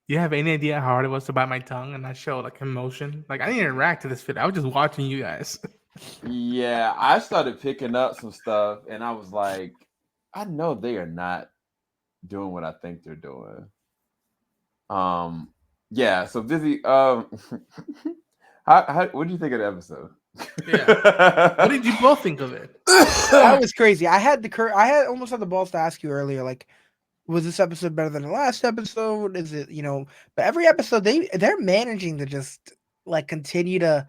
You have any idea how hard it was to bite my tongue and not show like emotion? Like I didn't even react to this video. I was just watching you guys. Yeah, I started picking up some stuff, and I was like, I know they are not doing what I think they're doing. Um, yeah. So Bizzy, what do you think of the episode? Yeah. What did you both think of it? That was crazy. I had almost had the balls to ask you earlier, like, was this episode better than the last episode? Is it, but every episode they're managing to just like continue to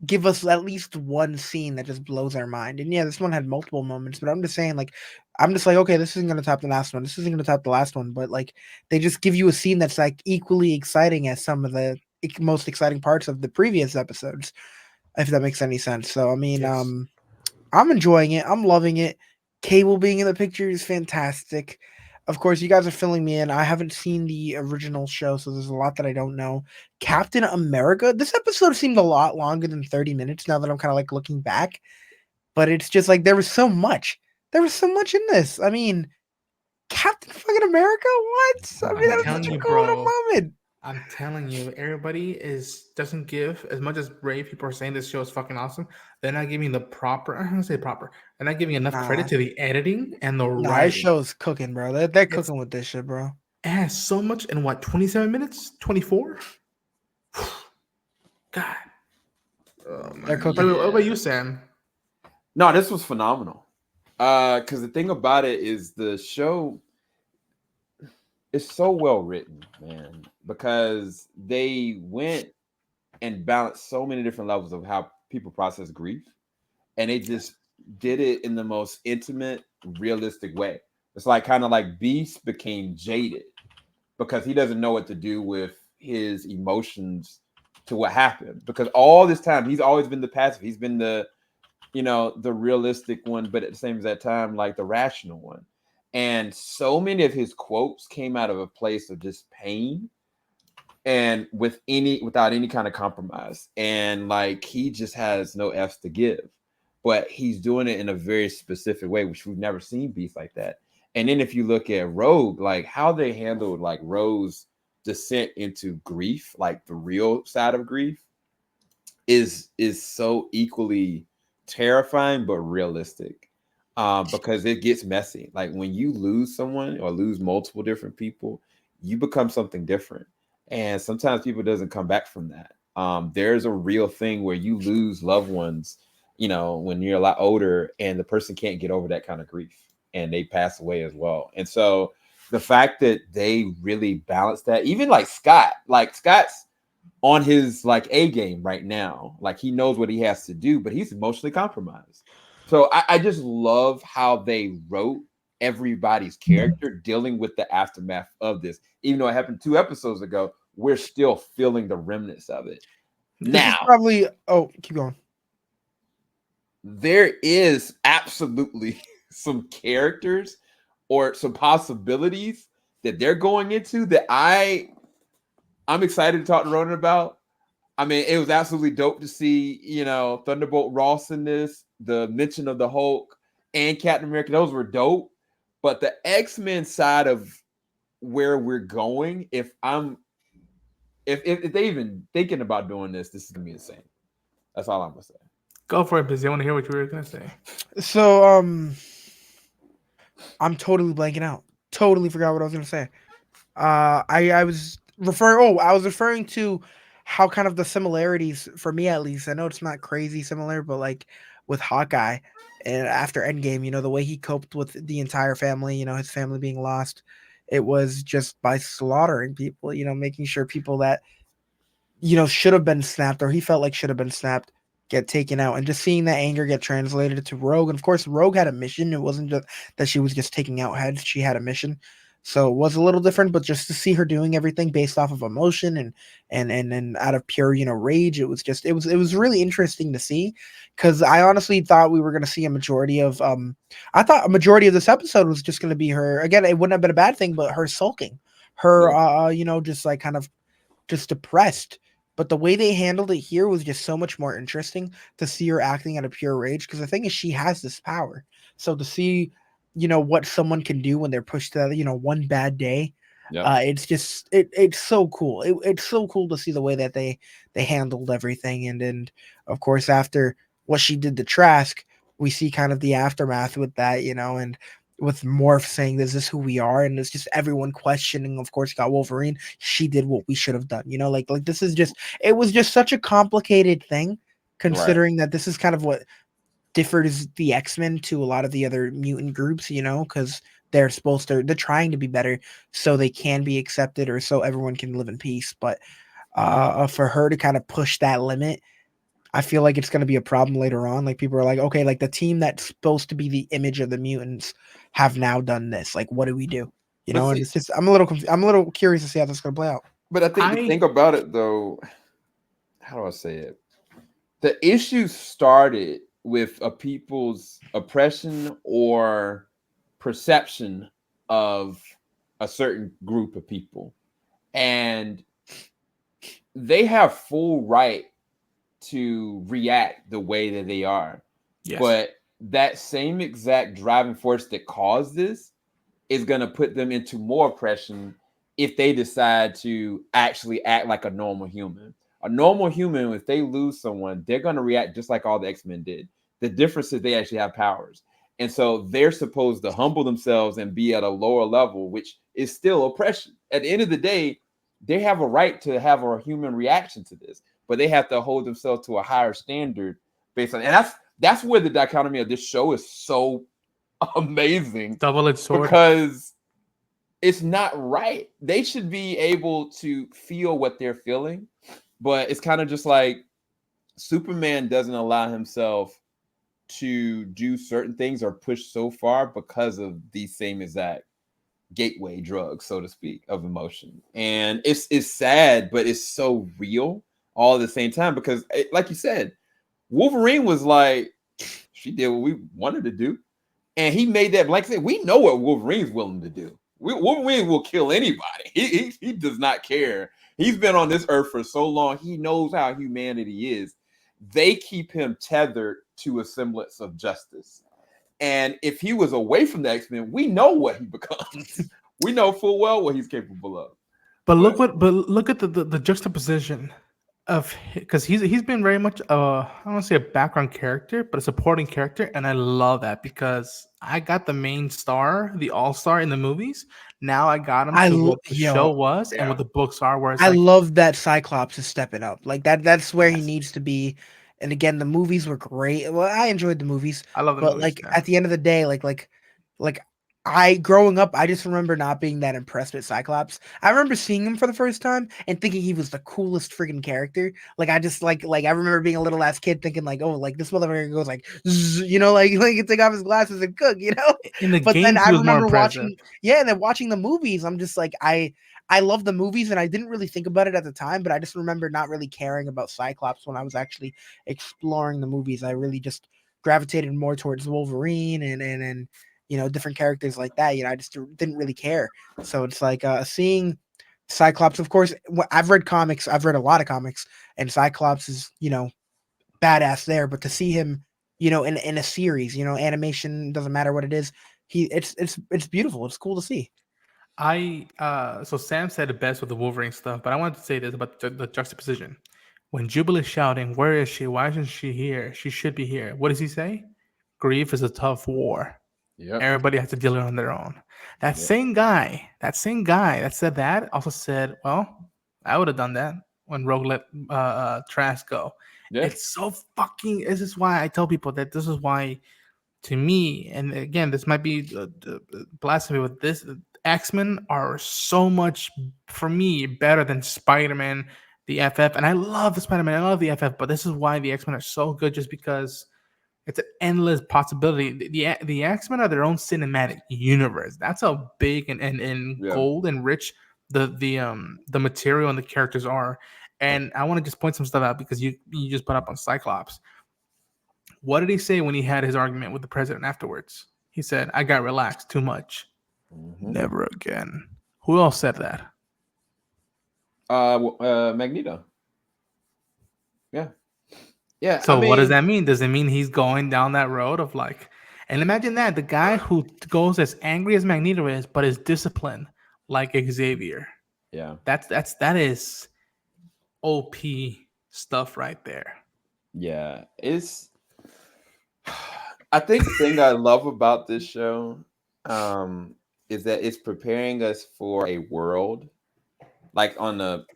give us at least one scene that just blows our mind. And yeah, this one had multiple moments, but I'm just saying, like, I'm just like, okay, this isn't gonna top the last one. This isn't gonna top the last one, but like they just give you a scene that's like equally exciting as some of the most exciting parts of the previous episodes, if that makes any sense. So I mean, Yes. I'm enjoying it. I'm loving it. Cable being in the picture is fantastic. Of course, you guys are filling me in. I haven't seen the original show, so there's a lot that I don't know. Captain America. This episode seemed a lot longer than 30 minutes now that I'm kind of like looking back. But it's just like there was so much. There was so much in this. I mean, Captain fucking America? What? I mean, I'm that was telling such a you, cool little bro. moment. I'm telling you, everybody doesn't give as much as brave people are saying this show is fucking awesome. They're not giving the proper. I'm gonna say proper. They're not giving enough credit Nah, to the editing and the nah, this writing. show's cooking, bro. They're It's cooking with this shit, bro. it has so much in what 27 minutes, 24. God, oh They're man. cooking. What about you, Yeah. Sam? No, this was phenomenal. Because the thing about it is the show is so well written, man. Because they went and balanced so many different levels of how people process grief, and they just did it in the most intimate, realistic way. It's like kind of like Beast became jaded because he doesn't know what to do with his emotions to what happened. Because all this time he's always been the passive. He's been the realistic one, but at the same that time, like the rational one. And so many of his quotes came out of a place of just pain and without any kind of compromise. And like he just has no F's to give. But he's doing it in a very specific way, which we've never seen Beast like that. And then if you look at Rogue, like how they handled like Rogue's descent into grief, like the real side of grief, is so equally terrifying but realistic. Because it gets messy. Like when you lose someone or lose multiple different people, you become something different. And sometimes people doesn't come back from that. There's a real thing where you lose loved ones, when you're a lot older and the person can't get over that kind of grief and they pass away as well. And so the fact that they really balance that, even like Scott's on his like A game right now. Like he knows what he has to do, but he's emotionally compromised. So I just love how they wrote everybody's character dealing with the aftermath of this. Even though it happened 2 episodes ago, we're still feeling the remnants of it. This is Now, probably. Oh, keep going. there is absolutely some characters or some possibilities that they're going into that I'm excited to talk to Ronan about. I mean, it was absolutely dope to see, Thunderbolt Ross in this, the mention of the Hulk and Captain America. Those were dope. But the X-Men side of where we're going, if they even thinking about doing this is gonna be insane. That's all I'm gonna say. Go for it, Busy. I want to hear what you were gonna say. So I'm totally blanking out. Totally forgot what I was gonna say. I was referring. Oh, I was referring to how kind of the similarities for me at least. I know it's not crazy similar, but like with Hawkeye and after Endgame, the way he coped with the entire family, his family being lost, it was just by slaughtering people. Making sure people that should have been snapped or he felt like should have been snapped get taken out, and just seeing that anger get translated to Rogue. And of course, Rogue had a mission. It wasn't just that she was just taking out heads. She had a mission. So it was a little different, but just to see her doing everything based off of emotion and out of pure, rage, it was really interesting to see, because I honestly thought we were gonna see a majority of I thought a majority of this episode was just gonna be her again, it wouldn't have been a bad thing, but her sulking, her Yeah. just like kind of just depressed. But the way they handled it here was just so much more interesting to see her acting out of pure rage. Because the thing is, she has this power. So to see, what someone can do when they're pushed to that, one bad day, Yeah. It's just it's so cool. It's so cool to see the way that they handled everything, and of course after what she did to Trask, we see kind of the aftermath with that, and with Morph saying, "Is this who we are?" And it's just everyone questioning. Of course, got Wolverine. She did what we should have done. Like this is just it was just such a complicated thing, Right. considering that this is kind of what differs the X-Men to a lot of the other mutant groups, because they're trying to be better so they can be accepted or so everyone can live in peace. But for her to kind of push that limit, I feel like it's going to be a problem later on. Like people are like, okay, like the team that's supposed to be the image of the mutants have now done this. Like, what do we do? But And see, it's just I'm a little curious to see how this is going to play out. but I think the I thing about it though, how do I say it? The issue started with a people's oppression or perception of a certain group of people. And they have full right to react the way that they are. yes. But that same exact driving force that caused this is going to put them into more oppression if they decide to actually act like a normal human. A normal human, if they lose someone, they're going to react just like all the X-Men did. The difference is they actually have powers. And so they're supposed to humble themselves and be at a lower level, which is still oppression. At the end of the day, they have a right to have a human reaction to this, but they have to hold themselves to a higher standard based on, and that's where the dichotomy of this show is so amazing, Double-edged sword. because it's not right. They should be able to feel what they're feeling, but it's kind of just like Superman doesn't allow himself to do certain things or push so far because of these same exact gateway drugs, so to speak, of emotion. And it's sad, but it's so real all at the same time, because like you said, Wolverine was like, she did what we wanted to do. And he made that, like I said, we know what Wolverine's willing to do. Wolverine will kill anybody. He does not care. He's been on this earth for so long. He knows how humanity is. They keep him tethered to a semblance of justice. And if he was away from the X-Men, we know what he becomes. We know full well what he's capable of. But look at the juxtaposition of, because he's been very much I don't want to say a background character, but a supporting character, and I love that because I got the main star, the all-star in the movies. Now I got him to what the show was and what the books are. Where it's I like, love that Cyclops is stepping up like that. That's where he yes, needs to be. And again, the movies were great. Well, I enjoyed the movies, I love the but movies. like Yeah. at the end of the day, like I growing up, I just remember not being that impressed with Cyclops. I remember seeing him for the first time and thinking he was the coolest freaking character. Like I just like I remember being a little ass kid thinking like, oh, like this motherfucker goes like, zzz, like he can take off his glasses and cook, In the But then games, I he was more remember impressive. and then watching the movies, I'm just like I love the movies and I didn't really think about it at the time, but I just remember not really caring about Cyclops when I was actually exploring the movies. I really just gravitated more towards Wolverine and different characters like that. I just didn't really care. So it's like seeing Cyclops, of course, I've read comics, I've read a lot of comics, and Cyclops is, badass there, but to see him, in a series, animation, doesn't matter what it is, it's beautiful. It's cool to see. So Sam said it best with the Wolverine stuff, but I wanted to say this about the juxtaposition. When Jubilee's shouting, "Where is she? Why isn't she here? She should be here." What does he say? Grief is a tough war. Yep. Everybody has to deal it on their own. That same guy that said that also said, "Well, I would have done that when Rogue let Trask go." Yeah. It's so fucking. This is why I tell people that this is why, to me, and again, this might be blasphemy, but this X-Men are so much, for me, better than Spider-Man, the FF, and I love the Spider-Man, I love the FF, but this is why the X-Men are so good, just because it's an endless possibility. The X-Men are their own cinematic universe. That's how big and gold and rich the material and the characters are. And I want to just point some stuff out because you just put up on Cyclops. What did he say when he had his argument with the president afterwards? He said, "I got relaxed too much. Never again." Who else said that? Magneto. Yeah. So what does that mean? Does it mean he's going down that road of like, and imagine that the guy who goes as angry as Magneto is, but is disciplined, like Xavier. Yeah. That is OP stuff right there. Yeah. I think the thing I love about this show is that it's preparing us for a world like on the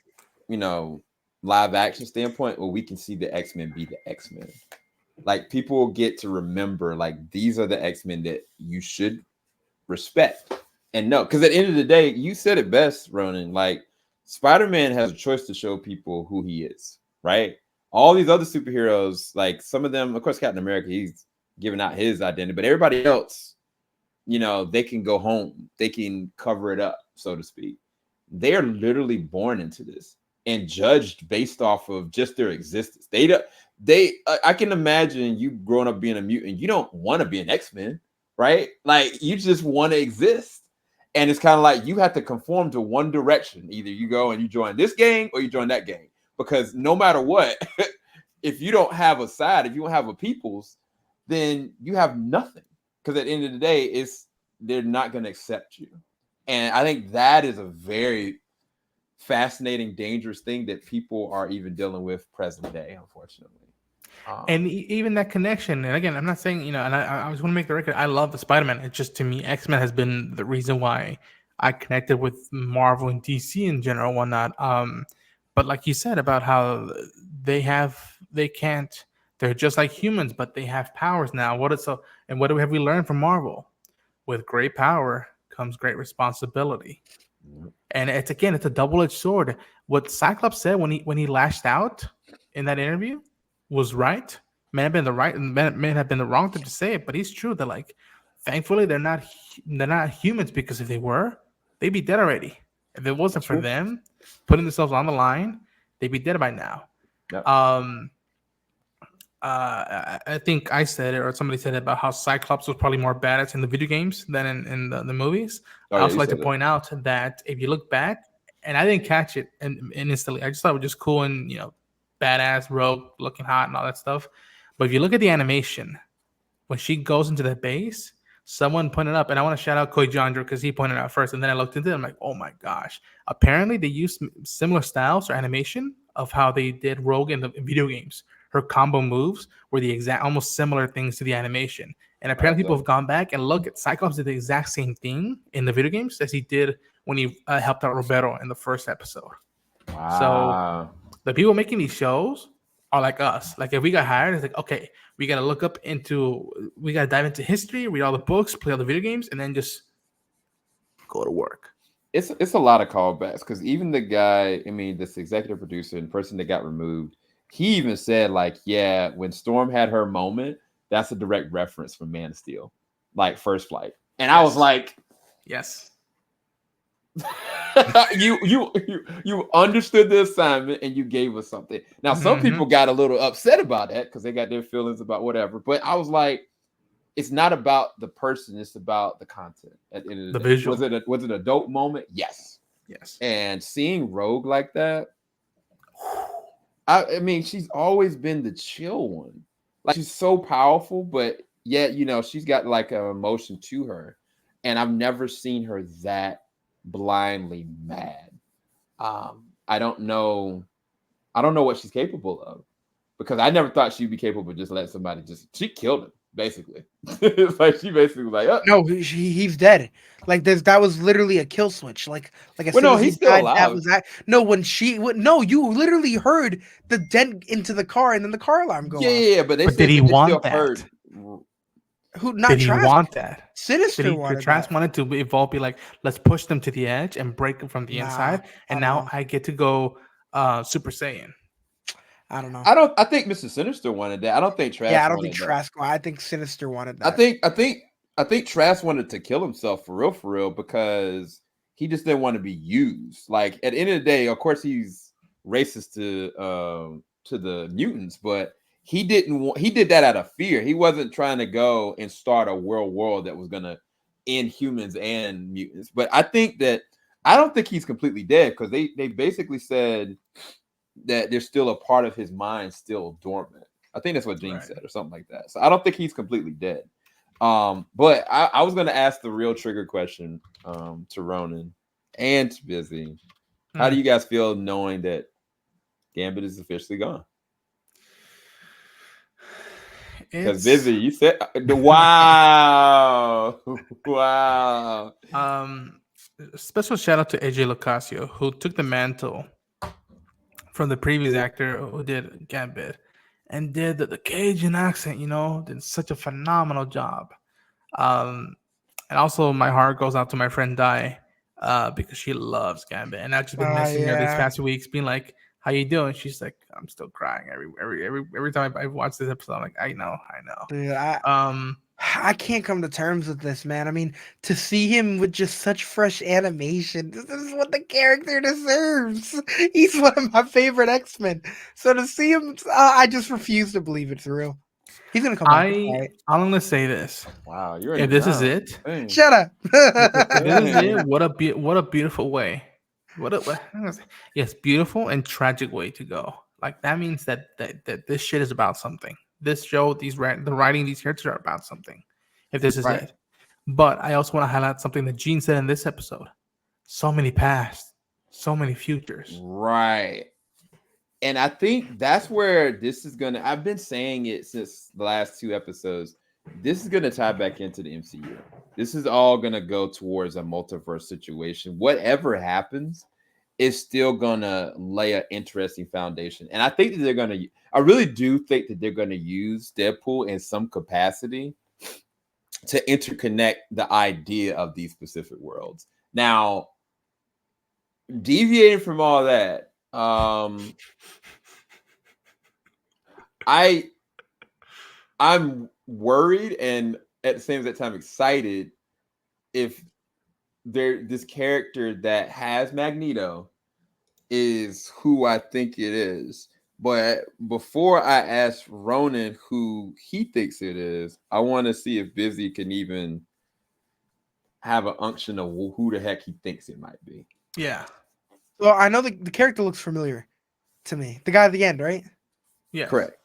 live action standpoint where we can see the X-Men be the X-Men. Like people will get to remember like these are the X-Men that you should respect and know. Because at the end of the day, you said it best, Ronin. Like Spider-Man has a choice to show people who he is, right? All these other superheroes, like some of them, of course, Captain America, he's giving out his identity, but everybody else, they can go home, they can cover it up, so to speak. They're literally born into this and judged based off of just their existence. I can imagine you growing up being a mutant. You don't want to be an X-Men, right? Like you just want to exist. And it's kind of like you have to conform to one direction. Either you go and you join this gang or you join that gang. Because no matter what, if you don't have a side, if you don't have a people's, then you have nothing. Because at the end of the day, they're not going to accept you. And I think that is a very fascinating, dangerous thing that people are even dealing with present day, unfortunately. And even that connection, and again, I'm not saying, and I just want to make the record, I love the Spider-Man. It's just, to me, X-Men has been the reason why I connected with Marvel and DC in general, whatnot. But like you said about how they're just like humans, but they have powers now. What have we learned from Marvel? With great power comes great responsibility. And it's a double-edged sword. What Cyclops said when he lashed out in that interview was right. May have been the wrong thing to say it, but he's true. That like, thankfully they're not humans, because if they were, they'd be dead already. If it wasn't for them putting themselves on the line, they'd be dead by now. Yep. I think I said it, or somebody said it, about how Cyclops was probably more badass in the video games than in the movies. I also like to point out that if you look back, and I didn't catch it instantly, I just thought it was just cool and badass, rogue, looking hot, and all that stuff. But if you look at the animation, when she goes into the base, someone pointed up, and I want to shout out Koi Jandro because he pointed out first, and then I looked into it. I'm like, oh my gosh! Apparently, they used similar styles or animation of how they did Rogue in the video games. Her combo moves were the exact, almost similar things to the animation. And apparently, people have gone back and look at Cyclops did the exact same thing in the video games as he did when he helped out Roberto in the first episode. Wow. So the people making these shows are like us. Like if we got hired, it's like, okay, we got to dive into history, read all the books, play all the video games, and then just go to work. It's a lot of callbacks, because even the guy, this executive producer and the person that got removed, he even said like, yeah, when Storm had her moment, that's a direct reference from Man of Steel, like First Flight. And I was like, yes. you understood the assignment and you gave us something. Now some people got a little upset about that because they got their feelings about whatever, but I was like, it's not about the person, it's about the content. At the end of the day. Visual. Was it a dope moment? Yes. And seeing Rogue like that, she's always been the chill one. Like she's so powerful, but yet she's got like an emotion to her, and I've never seen her that blindly mad. I don't know what she's capable of, because I never thought she'd be capable of just letting somebody she killed him basically. It's like she basically was like, no, he's dead. Like that was literally a kill switch. Like as soon as he's still died, alive. that was that. No, you literally heard the dent into the car and then the car alarm go off. Yeah, but did he want that? Who not did he Trask. want that? Sinister wanted Trask that. wanted to evolve, be like, let's push them to the edge and break them from the inside. And now I get to go Super Saiyan. I don't know. I think Mr. Sinister wanted that. I don't think Trask. Yeah, I don't think Trask. I think Sinister wanted that. I think Trask wanted to kill himself for real, because he just didn't want to be used. Like at the end of the day, of course he's racist to the mutants, but he did that out of fear. He wasn't trying to go and start a world war that was gonna end humans and mutants. But I don't think he's completely dead, because they basically said that there's still a part of his mind still dormant. I think that's what Gene said or something like that. So I don't think he's completely dead. But I was going to ask the real trigger question to Ronin. and Bizzy. How do you guys feel knowing that Gambit is officially gone? Because Bizzy, you said wow. Special shout out to AJ LoCascio, who took the mantle from the previous actor who did Gambit and did the Cajun accent, did such a phenomenal job. And also my heart goes out to my friend Di, because she loves Gambit, and I've just been missing her these past weeks, being like, "How you doing?" She's like, "I'm still crying every time I watch this episode." I'm like, "I know." Dude, I can't come to terms with this, man. I mean, to see him with just such fresh animation, this is what the character deserves. He's one of my favorite X-Men. So to see him, I just refuse to believe it's real. He's gonna come back. I'm gonna say this. Wow, you're if this is it. Dang. Shut up. This is it. What a beautiful way. Yes, beautiful and tragic way to go. Like that means that this shit is about something. This show, the writing, these characters are about something. If this is it, but I also want to highlight something that Gene said in this episode. So many past, so many futures. Right. And I think that's where this is gonna. I've been saying it since the last 2 episodes. This is gonna tie back into the MCU. This is all gonna go towards a multiverse situation. Whatever happens is still gonna lay an interesting foundation. And I think that they're gonna. I really do think that they're gonna use Deadpool in some capacity to interconnect the idea of these specific worlds. Now, deviating from all that. I'm worried and at the same time excited if this character that has Magneto is who I think it is. But before I ask Ronin who he thinks it is, I want to see if Bizzy can even have an unction of who the heck he thinks it might be. Yeah. Well, I know the character looks familiar to me. The guy at the end, right? Yeah. Correct.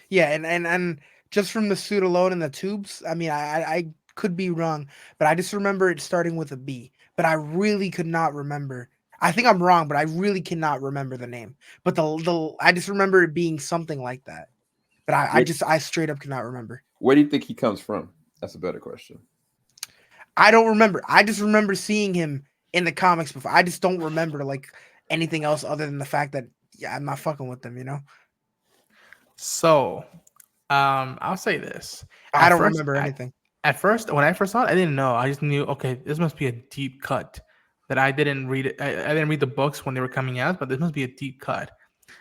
Yeah, and just from the suit alone and the tubes, I mean, I could be wrong, but I just remember it starting with a B. But I really could not remember. I think I'm wrong, but I really cannot remember the name. But I just remember it being something like that. But I straight up cannot remember. Where do you think he comes from? That's a better question. I don't remember. I just remember seeing him in the comics before. I just don't remember like anything else other than the fact that I'm not fucking with them, So, I'll say this. I don't remember anything. At first, when I first saw it, I didn't know. I just knew, okay, this must be a deep cut. That I didn't read it. I didn't read the books when they were coming out, but this must be a deep cut.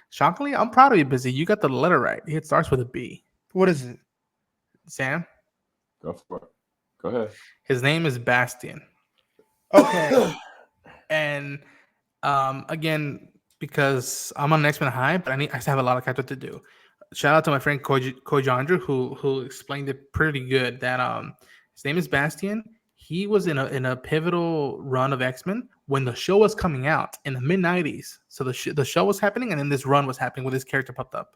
Shockingly, I'm proud of you, Bizzy. You got the letter right. It starts with a B. What is it? Sam? Go for it. Go ahead. His name is Bastian. Okay. And again, because I'm on X-Men High, but I still have a lot of character to do. Shout out to my friend Kojandra who explained it pretty good. That his name is Bastian. He was in a pivotal run of X-Men when the show was coming out in the mid-90s. So the show was happening, and then this run was happening where this character popped up.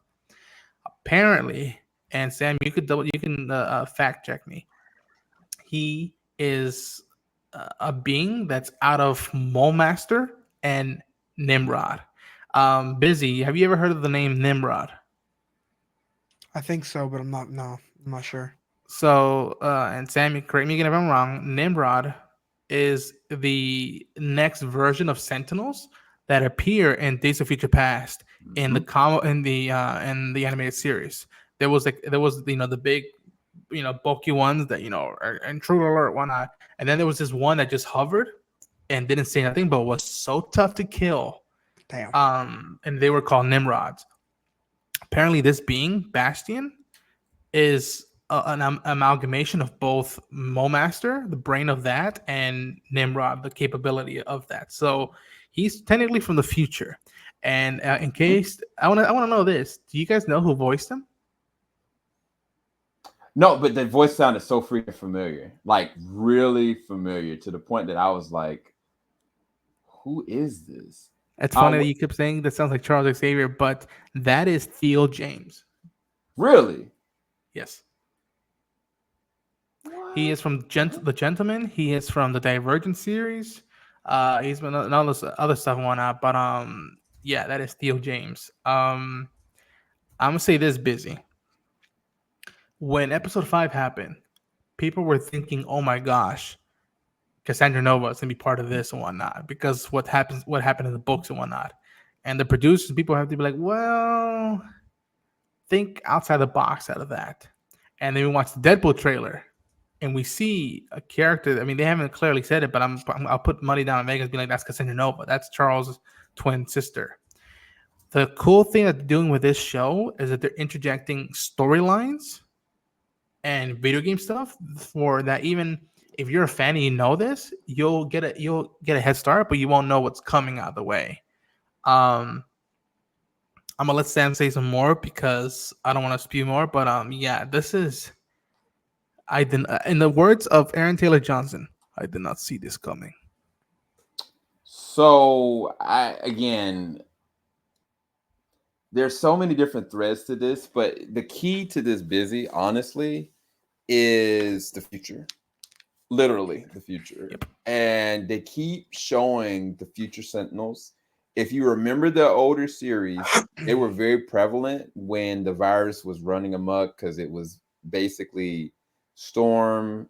Apparently, and Sam, you can fact check me. He is a being that's out of Mole Master and Nimrod. Bizzy, have you ever heard of the name Nimrod? I think so, but I'm not sure. So, and Sam, correct me again if I'm wrong. Nimrod is the next version of Sentinels that appear in Days of Future Past in the animated series. There was the big bulky ones that are intruder alert whatnot, and then there was this one that just hovered and didn't say nothing but was so tough to kill. Damn. And they were called Nimrods. Apparently, this being Bastian is an amalgamation of both Mole Master, the brain of that, and Nimrod, the capability of that. So he's technically from the future. And in case I want to know this, do you guys know who voiced him? No, but the voice sounded so freaking familiar, like really familiar, to the point that I was like, "Who is this?" It's funny that you kept saying that sounds like Charles Xavier, but that is Theo James. Really? Yes. What? He is from The Gentleman. He is from the Divergent series. He's been in all this other stuff and whatnot. But yeah, that is Theo James. I'm gonna say this, Busy. When episode 5 happened, people were thinking, "Oh my gosh, Cassandra Nova is gonna be part of this and whatnot," because what happened in the books and whatnot. And the producers, people have to be like, "Well, think outside the box out of that." And then we watch the Deadpool trailer, and we see a character. I mean, they haven't clearly said it, but I'll put money down on Vegas, being like, "That's Cassandra Nova. That's Charles' twin sister." The cool thing that they're doing with this show is that they're interjecting storylines and video game stuff for that. Even if you're a fan and you know this, you'll get a head start, but you won't know what's coming out of the way. I'm gonna let Sam say some more because I don't want to spew more. But yeah, this is I didn't. In the words of Aaron Taylor Johnson, I did not see this coming. So there's so many different threads to this, but the key to this, Busy, honestly, is the future. Literally the future. Yep. And they keep showing the future Sentinels. If you remember the older series, they were very prevalent when the virus was running amok, because it was basically Storm,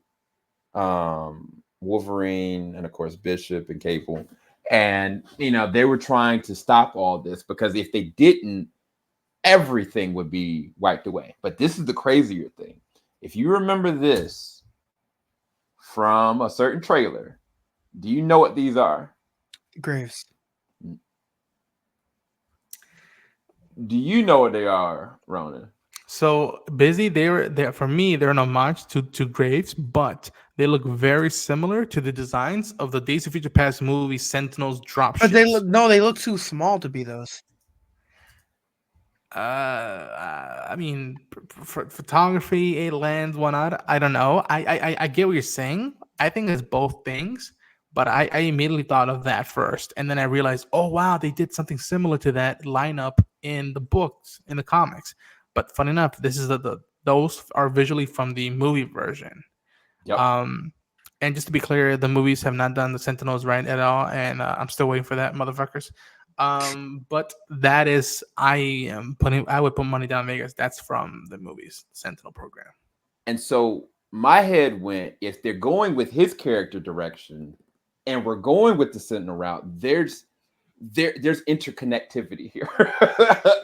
Wolverine, and of course Bishop and Cable. And they were trying to stop all this, because if they didn't, everything would be wiped away. But this is the crazier thing. If you remember this from a certain trailer, do you know what these are? Graves. Do you know what they are, Ronin? So Busy, they're for me, they're an homage to Graves, but they look very similar to the designs of the Days of Future Past movie Sentinels dropships. But they look too small to be those. I mean, photography, lens, whatnot. I don't know. I get what you're saying. I think it's both things, but I immediately thought of that first, and then I realized, oh wow, they did something similar to that lineup in the books, in the comics. But fun enough, this is those are visually from the movie version. Yep. And just to be clear, the movies have not done the Sentinels right at all, and I'm still waiting for that, motherfuckers. But that is, I would put money down Vegas. That's from the movies Sentinel program. And so my head went, if they're going with his character direction and we're going with the Sentinel route, there's interconnectivity here.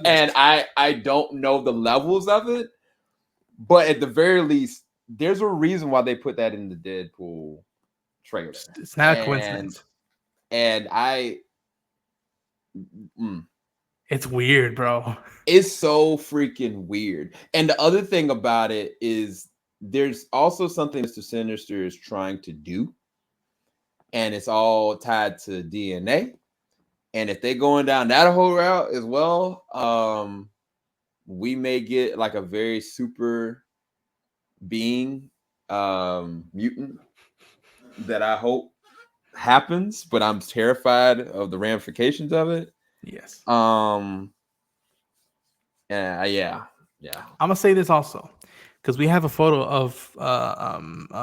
And I don't know the levels of it, but at the very least, there's a reason why they put that in the Deadpool trailer. It's not a coincidence. And it's weird, bro. It's so freaking weird. And the other thing about it is there's also something Mr. Sinister is trying to do, and it's all tied to DNA. And if they're going down that whole route as well, we may get like a very super being mutant that I hope happens, but I'm terrified of the ramifications of it. Yes. Yeah. I'm gonna say this also, because we have a photo of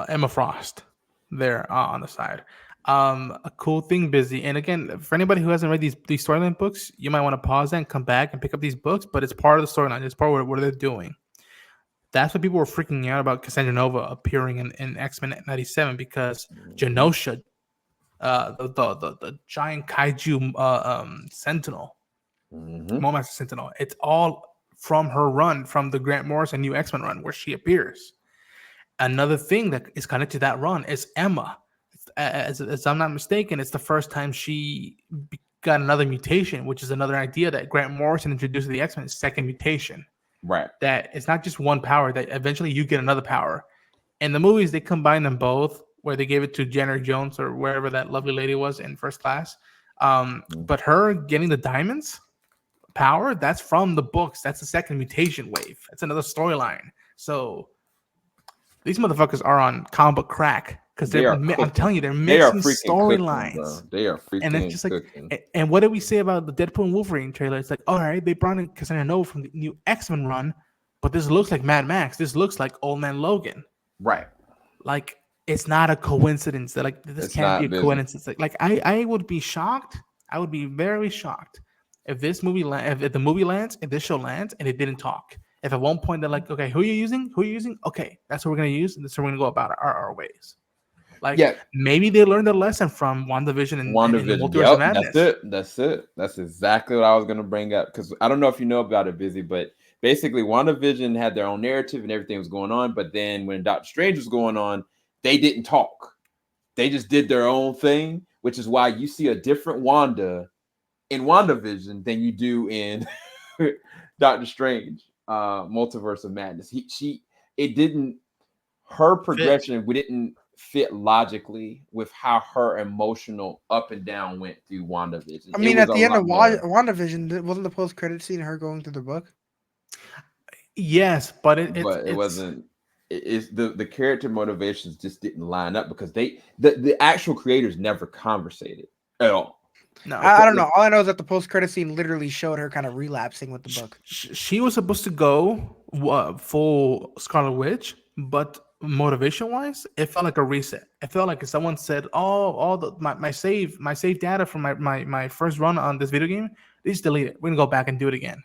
Emma Frost there on the side. A cool thing, Busy. And again, for anybody who hasn't read these storyline books, you might want to pause and come back and pick up these books. But it's part of the storyline. It's part of what they're doing. That's what people were freaking out about Cassandra Nova appearing in X-Men 97, because Genosha, the giant kaiju Sentinel, Momaster Sentinel, it's all from her run, from the Grant Morrison New X-Men run, where she appears. Another thing that is connected to that run is Emma. As I'm not mistaken, it's the first time she got another mutation, which is another idea that Grant Morrison introduced to the X-Men, second mutation. Right. That it's not just one power, that eventually you get another power. In the movies, they combine them both, where they gave it to Jenner Jones or wherever that lovely lady was in First Class. But her getting the diamonds power, that's from the books. That's the second mutation wave. That's another storyline. So these motherfuckers are on comic book crack, because I'm telling you, they're mixing storylines. They are freaking, and it's just cooking. Like, and what did we say about the Deadpool and Wolverine trailer? It's like, all right, they brought in Cassandra Nova from the new X-Men run, but this looks like Mad Max. This looks like Old Man Logan. Right. Like, it's not a coincidence that like this It's can't be not a busy. coincidence. I would be shocked. I would be very shocked if this movie if the movie lands, if this show lands, and it didn't talk. If at one point they're like, okay, who are you using? Who are you using? Okay, that's what we're gonna use, and that's how we're gonna go about our ways. Like Yeah, maybe they learned a lesson from WandaVision and in the WandaVision. Multiverse of Yep, that's Madness. it. That's it. That's exactly what I was gonna bring up because I don't know if you know about it, Busy, but basically WandaVision had their own narrative and everything was going on. But then when Doctor Strange was going on, they didn't talk. They just did their own thing, which is why you see a different Wanda in WandaVision than you do in Doctor Strange, Multiverse of Madness. It didn't her progression we didn't fit logically with how her emotional up and down went through WandaVision. I It mean, was at a the end lot of more. WandaVision, wasn't the post credit scene her going through the book? Yes, but But it it's wasn't. It's the character motivations just didn't line up because the actual creators never conversated at all. no. I don't know. All I know is that the post credit scene literally showed her kind of relapsing with the book. She was supposed to go full Scarlet Witch, but motivation wise, it felt like a reset. It felt like if someone said, "Oh, all my save data from my first run on this video game, they just delete it. We're gonna go back and do it again."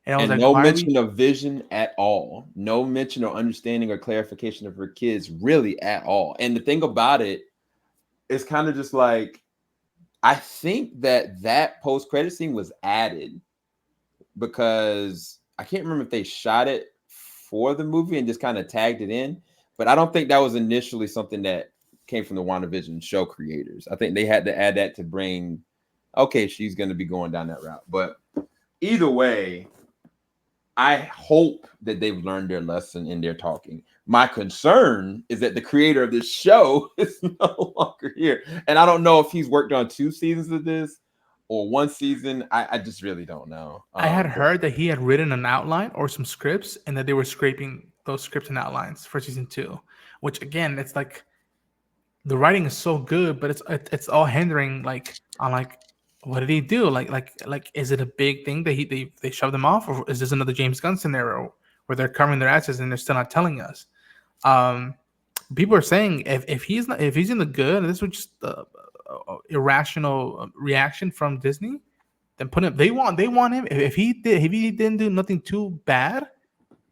And I was And like, no "Why are we?" mention of vision at all. No mention or understanding or clarification of her kids really at all. And the thing about it is kind of just like I think that post credit scene was added because I can't remember if they shot it for the movie and just kind of tagged it in, but I don't think that was initially something that came from the WandaVision show creators. I think they had to add that to bring, okay, she's going to be going down that route. But either way, I hope that they've learned their lesson in their talking. My concern is that the creator of this show is no longer here. And I don't know if he's worked on 2 seasons of this or 1 season. I just really don't know. I had But heard that he had written an outline or some scripts, and that they were scraping those scripts and outlines for season 2. Which again, it's like the writing is so good, but it's all hindering like on like what did he do? Like is it a big thing that they shoved him off, or is this another James Gunn scenario where they're covering their asses and they're still not telling us? People are saying if he's not, if he's in the good, and this was just irrational reaction from Disney, then put him. They want him. If he didn't do nothing too bad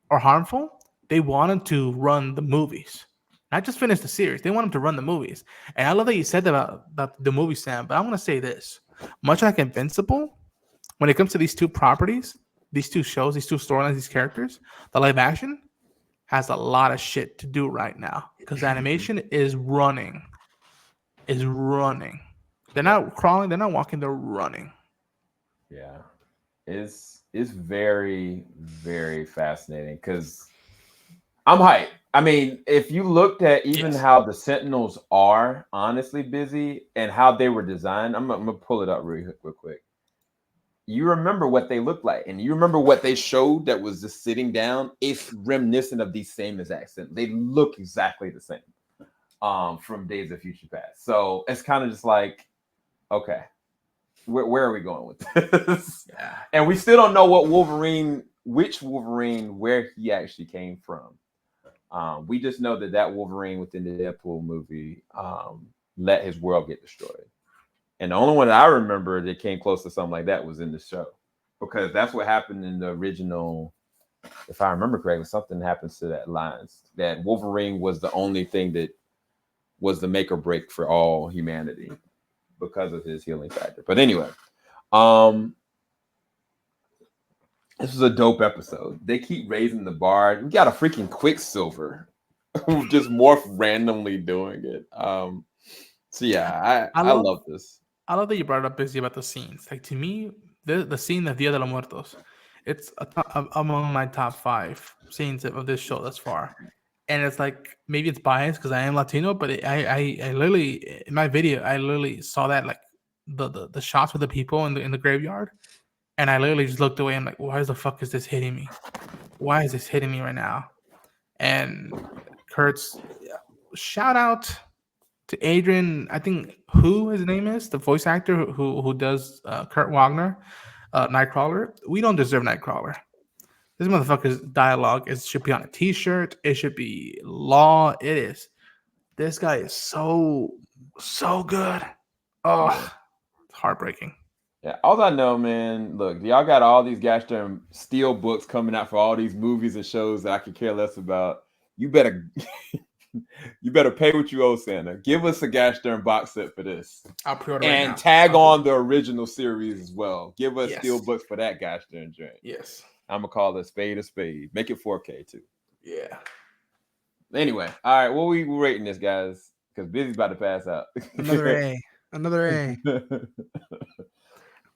or harmful, they want him to run the movies, not just finish the series. They want him to run the movies. And I love that you said that about the movie, Sam. But I'm gonna say this: much like Invincible, when it comes to these two properties, these two shows, these two storylines, these characters, the live action has a lot of shit to do right now because animation is running. They're not crawling. They're not walking. They're running. yeah, it's very, very fascinating because I'm hyped. I mean, if you looked at even Yes. how the Sentinels are honestly busy and how they were designed, I'm gonna pull it up real quick. You remember what they look like, and you remember what they showed that was just sitting down. It's reminiscent of these same exact Sentinels. They look exactly the same from Days of Future Past. So it's kind of just like, okay, where are we going with this? Yeah. And we still don't know which Wolverine, where he actually came from. We just know that Wolverine within the Deadpool movie let his world get destroyed. And the only one that I remember that came close to something like that was in the show. Because that's what happened in the original, if I remember correctly, something happens to that lines. That Wolverine was the only thing that was the make or break for all humanity because of his healing factor. But anyway, this was a dope episode. They keep raising the bar. We got a freaking Quicksilver who just morph randomly doing it. So yeah, I love this. I love that you brought it up, Busy, about the scenes. Like to me, the scene of Dia de los Muertos, it's among my top 5 scenes of this show thus far. And it's like maybe it's biased because I am Latino, but I literally in my video I literally saw that like the shots with the people in the graveyard, and I literally just looked away. I'm like, why the fuck is this hitting me? Why is this hitting me right now? And Kurt's shout out to Adrian. I think who his name is, the voice actor who does Kurt Wagner, Nightcrawler. We don't deserve Nightcrawler. This motherfucker's dialogue should be on a T-shirt. It should be law. It is. This guy is so good. Oh, Yeah. it's heartbreaking. Yeah, all I know, man. Look, y'all got all these gosh darn steel books coming out for all these movies and shows that I could care less about. You better, you better pay what you owe, Santa. Give us a gosh darn box set for this, I'll pre-order and right now. tag on the original series as well. Give us Yes. steel books for that gosh darn joint. Yes. I'm gonna call it a spade. Make it 4K too. Yeah. Anyway, all right. What we rating this, guys? Because Bizzy's about to pass out. Another A. Another A.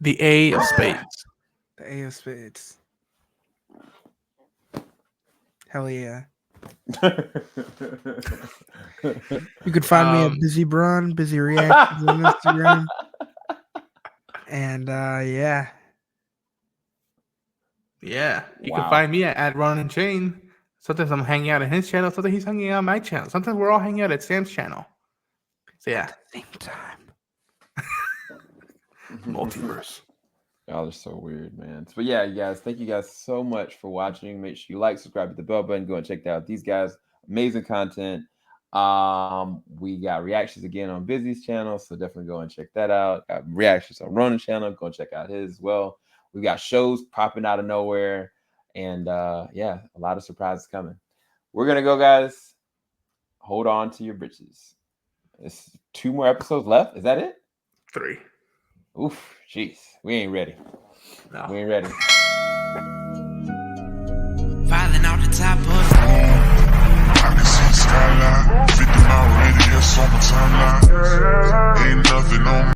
The A of spades. The A of spades. Hell yeah. You could find me at Bizzy Braun, Bizzy Reactions on Instagram. And yeah. Yeah. You Wow. can find me at Ronin Chain. Sometimes I'm hanging out at his channel. Sometimes he's hanging out on my channel. Sometimes we're all hanging out at Sam's channel. So yeah. At the same time. Multiverse. Y'all are so weird, man. But yeah, you guys, thank you guys so much for watching. Make sure you like, subscribe, hit the bell button, go and check out these guys. Amazing content. We got reactions again on Bizzy's channel, so definitely go and check that out. Got reactions on Ronin's channel, go and check out his as well. We got shows popping out of nowhere, and yeah, a lot of surprises coming. We're gonna go, guys. Hold on to your britches. It's 2 more episodes left. Is that it? 3. Oof, jeez, we ain't ready. No. We ain't ready. Filing out the top of the I can see the skyline, 50 mile radius on my timeline. Ain't nothing on